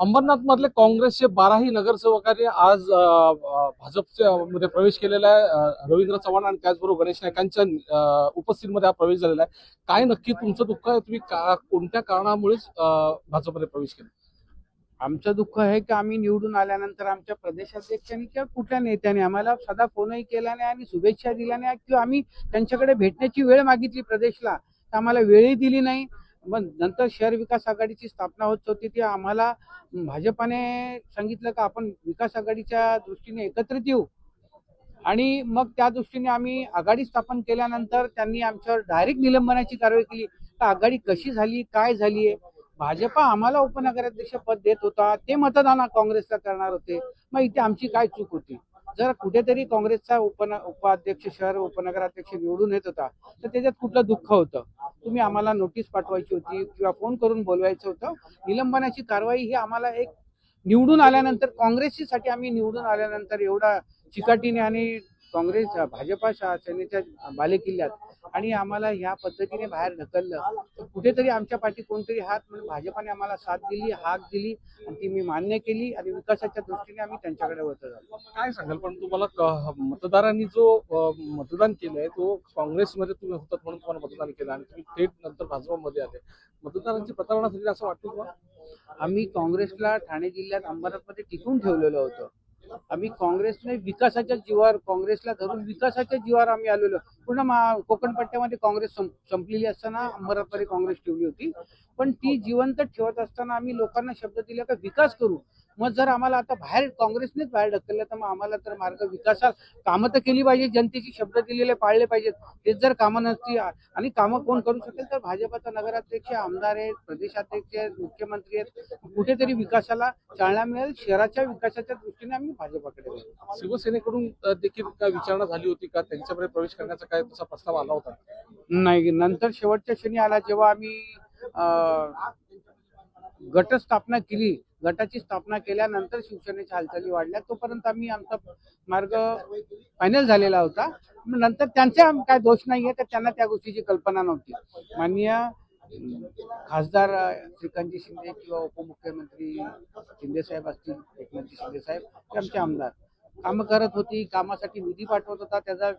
अंबरनाथ मधले काँग्रेसचे 12ही नगरसेवकांनी आज भाजपच्या मध्ये प्रवेश केलेला आहे। रवींद्र चव्हाण आणि त्याचबरोबर गणेश नाईकांच्या उपस्थितीमध्ये हा प्रवेश झालेला आहे। काय नक्की तुमचं दुःख आहे? तुम्ही कोणत्या कारणामुळे भाजपमध्ये प्रवेश केला? आमचं दुःख आहे की आम्ही निवडून आल्यानंतर आमच्या प्रदेशाध्यक्षांनी किंवा कुठल्या नेत्याने आम्हाला साधा फोनही केला नाही आणि शुभेच्छा दिल्या नाही किंवा आम्ही त्यांच्याकडे भेटण्याची वेळ मागितली प्रदेशला, तर आम्हाला वेळही दिली नाही। मग नंतर शहर विकास आघाडीची स्थापना होत होती, ती आम्हाला भाजपाने सांगितलं की आपण विकास आघाडीच्या दृष्टीने एकत्रित येऊ आणि मग त्या दृष्टीने आम्ही आघाडी स्थापन केल्यानंतर त्यांनी आमच्यावर डायरेक्ट निलंबनाची कारवाई केली। तर आघाडी कशी झाली, काय झाली आहे? भाजपा आम्हाला उपनगराध्यक्ष पद देत होता, ते मतदान काँग्रेसला करणार होते। मग इथे आमची काय चूक होती? जर कुठेतरी काँग्रेसचा उपाध्यक्ष शहर उपनगराध्यक्ष निवडून येत होता, तर त्याच्यात कुठलं दुःख होतं? तुम्ही आम्हाला नोटीस पाठवायची होती किंवा फोन करून बोलवायचं होतं। निलंबनाची कारवाई ही आम्हाला एक निवडून आल्यानंतर काँग्रेससाठी आम्ही निवडून आल्यानंतर एवढा चिकाटीने आणि काँग्रेस भाजपा सेनेच्या बालेकिल्ल्यात आणि आम्हाला ह्या पद्धतीने बाहेर ढकललं, तर कुठेतरी आमच्या पाठी कोणतरी हात म्हणून भाजपाने आम्हाला साथ दिली, हाक दिली आणि ती मी मान्य केली आणि विकासाच्या दृष्टीने आम्ही त्यांच्याकडे वळत झालो। काय सांगाल? पण तुम्हाला मतदारांनी जो मतदान केलंय तो काँग्रेसमध्ये तुम्ही होतात म्हणून तुम्हाला मतदान केलं आणि तुम्ही थेट नंतर भाजपमध्ये आले, मतदारांची प्रतारणा झाली असं वाटतं तुम्हाला? आम्ही काँग्रेसला ठाणे जिल्ह्यात अंबरनाथमध्ये टिकून ठेवलेलं होतं। आम्ही काँग्रेसने विकासाच्या जीवावर, काँग्रेसला धरून विकासाच्या जीवावर आम्ही आलेलो। पूर्ण कोकण पट्ट्यामध्ये काँग्रेस संपलेली असताना अंबरनाथमध्ये काँग्रेस ठेवली होती, पण ती जिवंत ठेवत असताना आम्ही लोकांना शब्द दिला का विकास करू। मग जर आम्हाला आता बाहेर काँग्रेसनेच बाहेर ढकललं, तर मग आम्हाला तर मार्ग विकासात कामं तर केली पाहिजे, जनतेची शब्द दिलेले पाळले पाहिजेत। तेच जर कामं नसती आणि कामं कोण करू शकेल, तर भाजपाचा नगराध्यक्ष, आमदार आहेत, प्रदेशाध्यक्ष आहेत, मुख्यमंत्री आहेत। कुठेतरी विकासाला चालना मिळेल, शहराच्या विकासाच्या दृष्टीने आम्ही भाजपाकडे वळलो। शिवसेनेकडून देखील काय विचारणा झाली होती का? त्यांच्यामध्ये प्रवेश करण्याचा काय तसा प्रस्ताव आला होता? नाही, नंतर शेवटच्या क्षणी आला जेव्हा आम्ही गट स्थापना केली। गटाची स्थापना केल्यानंतर शिवसेनेच्या हालचाली वाढल्या, तोपर्यंत आम्ही आमचा मार्ग फायनल झालेला होता। नंतर त्यांचा काय दोष नाहीये, तर त्यांना त्या गोष्टीची कल्पना नव्हती। माननीय खासदार श्रीकांतजी शिंदे किंवा उपमुख्यमंत्री शिंदे साहेब असतील, एकनाथजी शिंदे साहेब, ते आमचे आमदार कामं करत होती, कामासाठी निधी पाठवत होता, त्याचा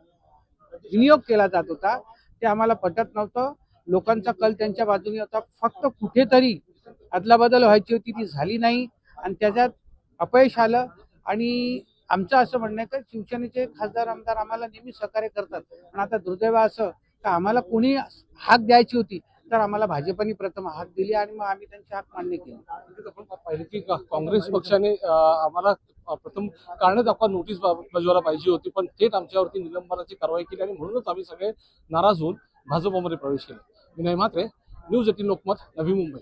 विनियोग केला जात होता, ते आम्हाला पटत नव्हतं। लोकांचा कल त्यांच्या बाजूने होता, फक्त कुठेतरी अदलाबदल व्हायची होती, ती झाली नाही आणि त्याच्यात अपयश आलं। आणि आमचं असं म्हणणं आहे की शिवसेनेचे खासदार आमदार आम्हाला नेहमी सहकार्य करतात, पण आता दुर्दैव असं का आम्हाला कोणी हाक द्यायची होती, तर आम्हाला भाजपने प्रथम हाक दिली आणि मग आम्ही त्यांची हाक मान्य केली। आपण पाहिलं की काँग्रेस पक्षाने आम्हाला प्रथम कारण दाखवा नोटीस बजावायला पाहिजे होती, पण थेट आमच्यावरती निलंबनाची कारवाई केली आणि म्हणूनच आम्ही सगळे नाराज होऊन भाजपमध्ये प्रवेश केला। विनय म्हात्रे, न्यूज 18 लोकमत, नवी मुंबई।